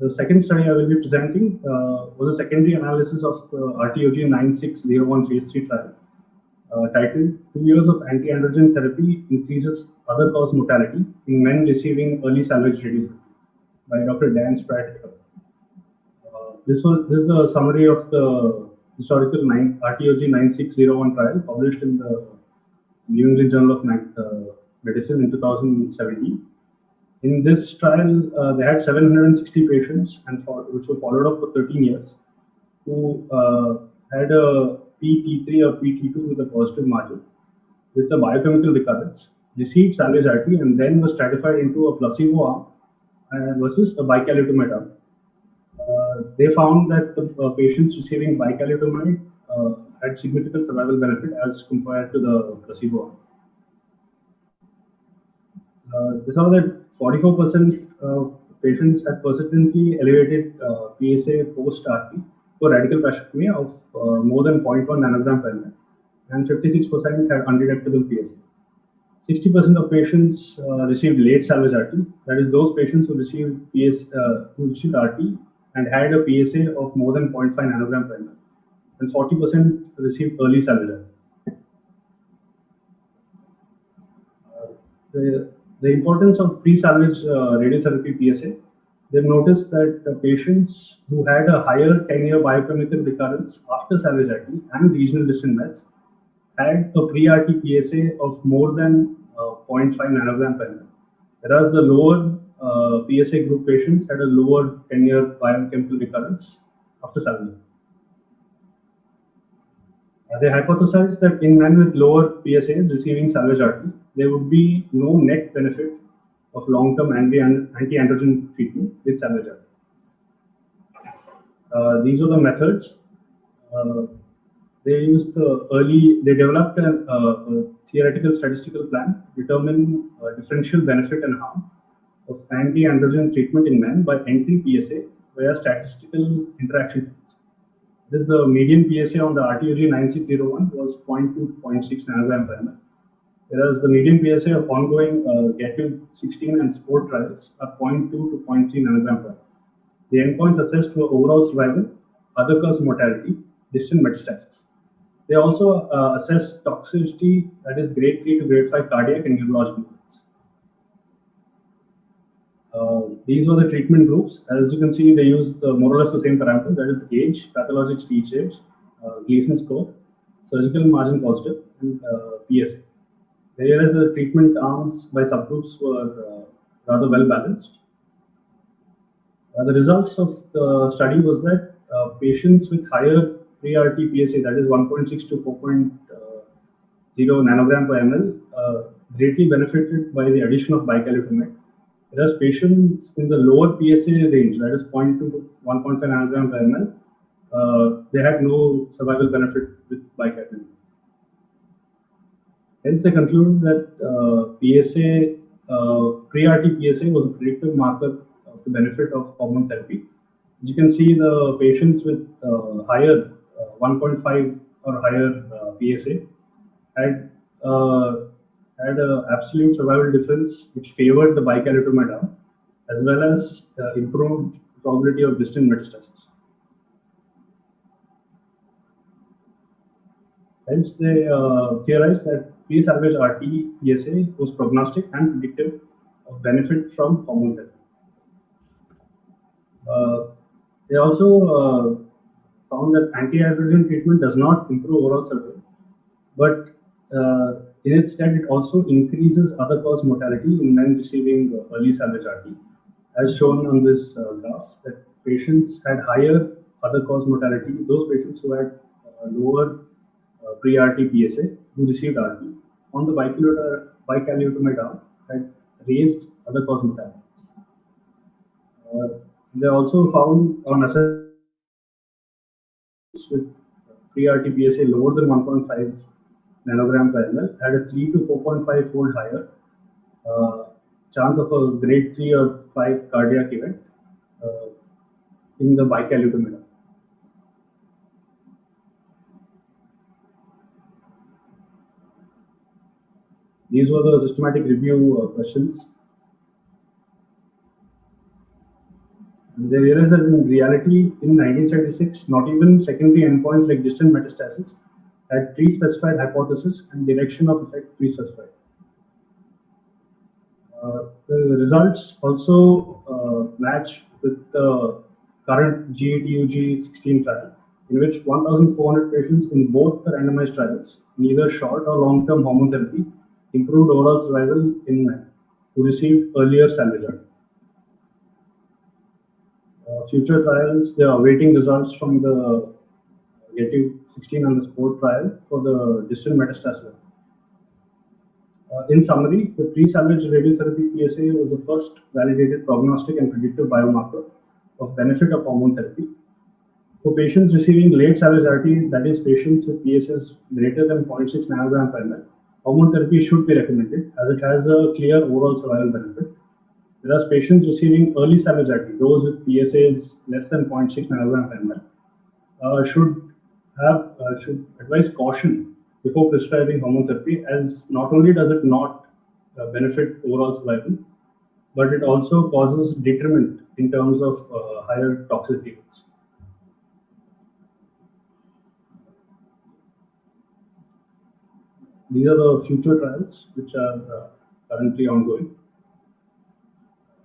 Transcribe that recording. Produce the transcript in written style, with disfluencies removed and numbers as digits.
The second study I will be presenting was a secondary analysis of the RTOG 9601 phase 3 trial, titled 2 Years of Anti-Androgen Therapy Increases Other Cause Mortality in Men Receiving Early Salvage Radiotherapy by Dr. Dan Spratt. This is the summary of the historical RTOG 9601 trial published in the New England Journal of Medicine in 2017. In this trial, they had 760 patients which were followed up for 13 years who had a PT3 or PT2 with a positive margin with a biochemical recurrence, received salvage RT, and then was stratified into a placebo arm versus a bicalutamide arm. They found that the patients receiving bicalutamide had significant survival benefit as compared to the placebo arm. They saw that 44% of patients had persistently elevated PSA post-RT for radical prostatectomy of more than zero point 0.1 nanogram per ml, and 56% had undetectable PSA. 60% of patients received late salvage RT, that is, those patients who received RT and had a PSA of more than 0.5 nanogram per ml, and 40% received early salvage RT. The importance of pre-salvage radiotherapy PSA, they've noticed that patients who had a higher 10-year biochemical recurrence after salvage RT and regional distant mets had a pre-RT PSA of more than 0.5 nanogram per ml, whereas the lower PSA group patients had a lower 10-year biochemical recurrence after salvage. They hypothesized that in men with lower PSAs receiving salvage RT, there would be no net benefit of long-term anti-androgen treatment with salvage RT. These were the methods. They developed a theoretical statistical plan determining differential benefit and harm of anti-androgen treatment in men by entry PSA via statistical interaction. This the median PSA on the RTOG 9601 was 0.2 to 0.6 nanogram per ml, whereas the median PSA of ongoing GETU16 and SPORT trials are 0.2 to 0.3 nanogram per ml. The endpoints assessed were overall survival, other cause mortality, distant metastasis. They also assessed toxicity, that is grade 3 to grade 5 cardiac and neurological events. These were the treatment groups. As you can see, they used more or less the same parameters, that is the age, pathologic stage age, Gleason score, surgical margin positive, and PSA. Whereas the treatment arms by subgroups were rather well balanced. The results of the study was that patients with higher pre-RT PSA, that is 1.6 to 4.0 nanogram per ml, greatly benefited by the addition of bicalutamide. Whereas patients in the lower PSA range, that is 0.2 to 1.5 nanogram per ml, they had no survival benefit with bicalutamide. Hence, they concluded that pre-RT PSA was a predictive marker of the benefit of hormone therapy. As you can see, the patients with higher 1.5 or higher PSA had an absolute survival difference which favored the bicalutamide arm, as well as improved probability of distant metastasis. Hence, they theorized that pre-salvage RT PSA was prognostic and predictive of benefit from hormone therapy. They also found that anti-androgen treatment does not improve overall survival, but in its stead, it also increases other cause mortality in men receiving early salvage RT, as shown on this graph. That patients had higher other cause mortality. Those patients who had lower pre-RT PSA who received RT on the bicalutamide arm had raised other cause mortality. They also found on assessment with pre-RT PSA lower than 1.5 nanogram per ml had a 3 to 4.5 fold higher chance of a grade 3 or 5 cardiac event in the bicalutamide. These were the systematic review questions. And they realized that in reality, in 1976, not even secondary endpoints like distant metastasis had pre-specified hypothesis and direction of effect pre-specified. The results also match with the current GATUG-16 trial, in which 1,400 patients in both the randomized trials, neither short or long-term hormone therapy, improved overall survival in men who received earlier salvage. Future trials, they are awaiting results from the GATU-16 and the SPORT trial for the distant metastasis. In summary, the pre-salvage radiotherapy PSA was the first validated prognostic and predictive biomarker of benefit of hormone therapy. For patients receiving late salvage RT, that is patients with PSAs greater than 0.6 nanogram per ml, hormone therapy should be recommended as it has a clear overall survival benefit. Whereas patients receiving early salvage RT, those with PSAs less than 0.6 nanogram per ml, should advise caution before prescribing hormone therapy, as not only does it not benefit overall survival, but it also causes detriment in terms of higher toxicity rates. These are the future trials which are currently ongoing.